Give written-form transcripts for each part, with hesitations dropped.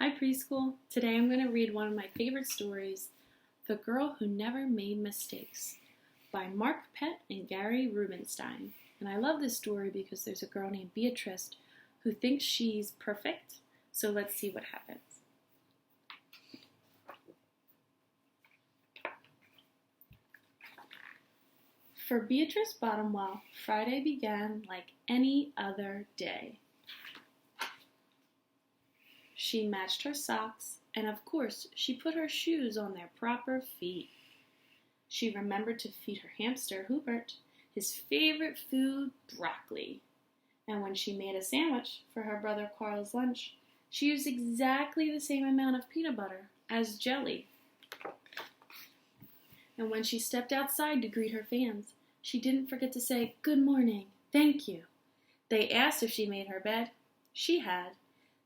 Hi preschool. Today I'm going to read one of my favorite stories, The Girl Who Never Made Mistakes by Mark Pett and Gary Rubenstein. And I love this story because there's a girl named Beatrice who thinks she's perfect. So let's see what happens. For Beatrice Bottomwell, Friday began like any other day. She matched her socks, and of course, she put her shoes on their proper feet. She remembered to feed her hamster, Hubert, his favorite food, broccoli. And when she made a sandwich for her brother Carl's lunch, she used exactly the same amount of peanut butter as jelly. And when she stepped outside to greet her fans, she didn't forget to say, "Good morning, thank you." They asked if she made her bed. She had.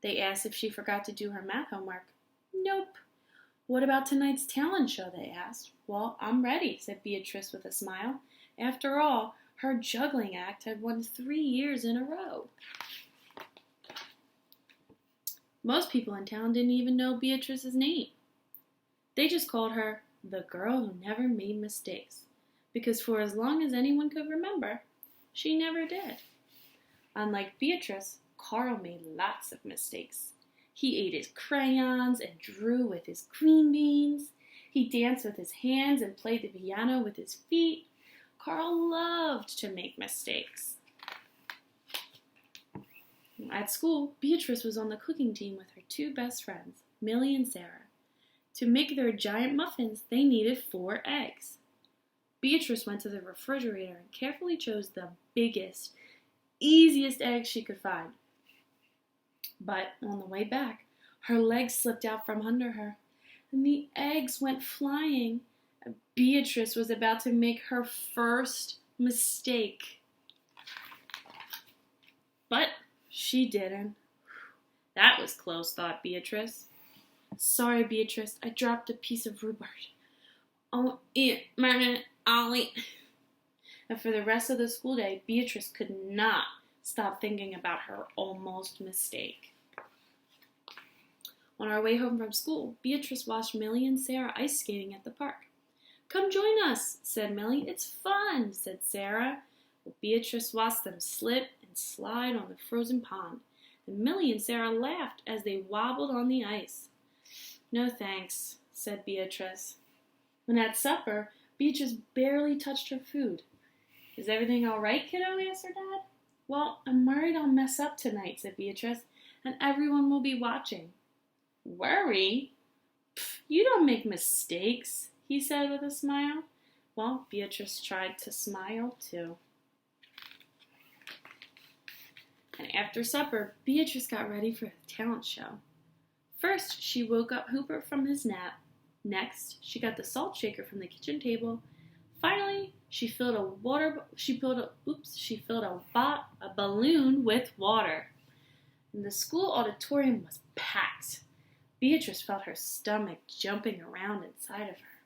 They asked if she forgot to do her math homework. Nope. What about tonight's talent show, they asked. Well, I'm ready, said Beatrice with a smile. After all, her juggling act had won 3 years in a row. Most people in town didn't even know Beatrice's name. They just called her the girl who never made mistakes, because for as long as anyone could remember, she never did. Unlike Beatrice, Carl made lots of mistakes. He ate his crayons and drew with his green beans. He danced with his hands and played the piano with his feet. Carl loved to make mistakes. At school, Beatrice was on the cooking team with her 2 best friends, Millie and Sarah. To make their giant muffins, they needed 4 eggs. Beatrice went to the refrigerator and carefully chose the biggest, easiest eggs she could find. But on the way back, her legs slipped out from under her, and the eggs went flying. Beatrice was about to make her first mistake. But she didn't. That was close, thought Beatrice. Sorry, Beatrice, I dropped a piece of rhubarb. I'll eat, Martin, I'll eat. And for the rest of the school day, Beatrice could not stop thinking about her almost mistake. On our way home from school, Beatrice watched Millie and Sarah ice skating at the park. Come join us, said Millie. It's fun, said Sarah. Well, Beatrice watched them slip and slide on the frozen pond, and Millie and Sarah laughed as they wobbled on the ice. No thanks, said Beatrice. When at supper, Beatrice barely touched her food. Is everything all right, kiddo? Asked her dad. Well, I'm worried I'll mess up tonight, said Beatrice, and everyone will be watching. Worry? Pff, you don't make mistakes, he said with a smile. Well, Beatrice tried to smile too. And after supper, Beatrice got ready for the talent show. First, she woke up Hubert from his nap. Next, she got the salt shaker from the kitchen table. Finally, she filled a balloon with water. And the school auditorium was packed. Beatrice felt her stomach jumping around inside of her.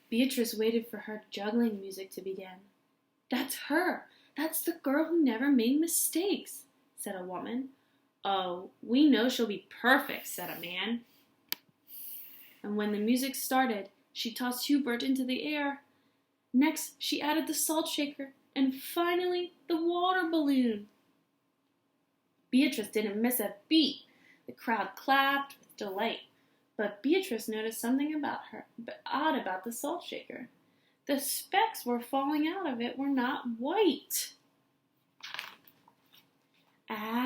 Beatrice waited for her juggling music to begin. That's her. That's the girl who never made mistakes, said a woman. Oh, we know she'll be perfect, said a man. And when the music started, she tossed Hubert into the air. Next, she added the salt shaker, and finally, the water balloon. Beatrice didn't miss a beat. The crowd clapped with delight. But Beatrice noticed something odd about the salt shaker. The specks were falling out of it were not white. Achoo!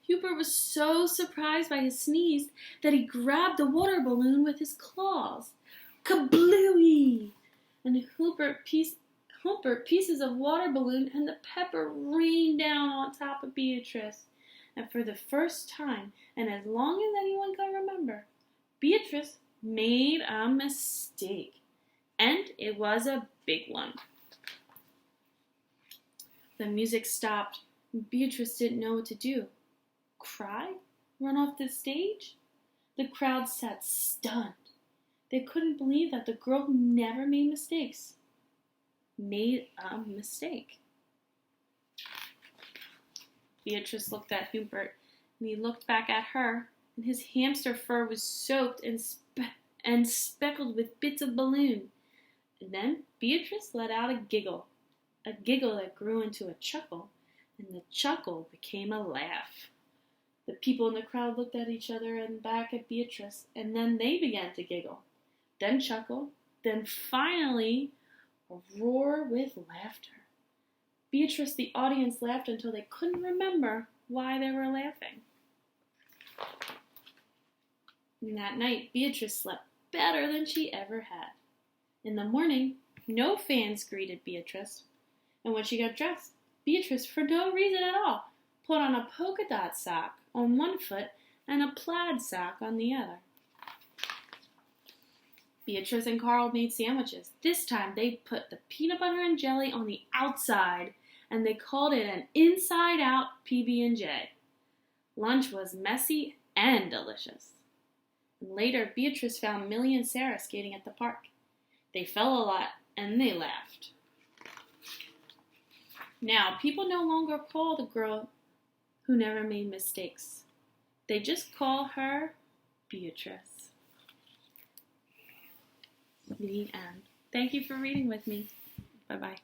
Hubert was so surprised by his sneeze that he grabbed the water balloon with his claws. Kablooey! And Hubert pieces of water balloon and the pepper rained down on top of Beatrice. And for the first time, and as long as anyone can remember, Beatrice made a mistake. And it was a big one. The music stopped. Beatrice didn't know what to do. Cry? Run off the stage? The crowd sat stunned. They couldn't believe that the girl who never made mistakes made a mistake. Beatrice looked at Hubert, and he looked back at her, and his hamster fur was soaked and speckled with bits of balloon. And then Beatrice let out a giggle that grew into a chuckle, and the chuckle became a laugh. The people in the crowd looked at each other and back at Beatrice, and then they began to giggle, then chuckle, then finally a roar with laughter. Beatrice, the audience laughed until they couldn't remember why they were laughing. And that night, Beatrice slept better than she ever had. In the morning, no fans greeted Beatrice, and when she got dressed, Beatrice, for no reason at all, put on a polka dot sock on one foot and a plaid sock on the other. Beatrice and Carl made sandwiches. This time they put the peanut butter and jelly on the outside, and they called it an inside-out PB&J. Lunch was messy and delicious. And later, Beatrice found Millie and Sarah skating at the park. They fell a lot, and they laughed. Now, people no longer call the girl who never made mistakes. They just call her Beatrice. The end. Thank you for reading with me. Bye-bye.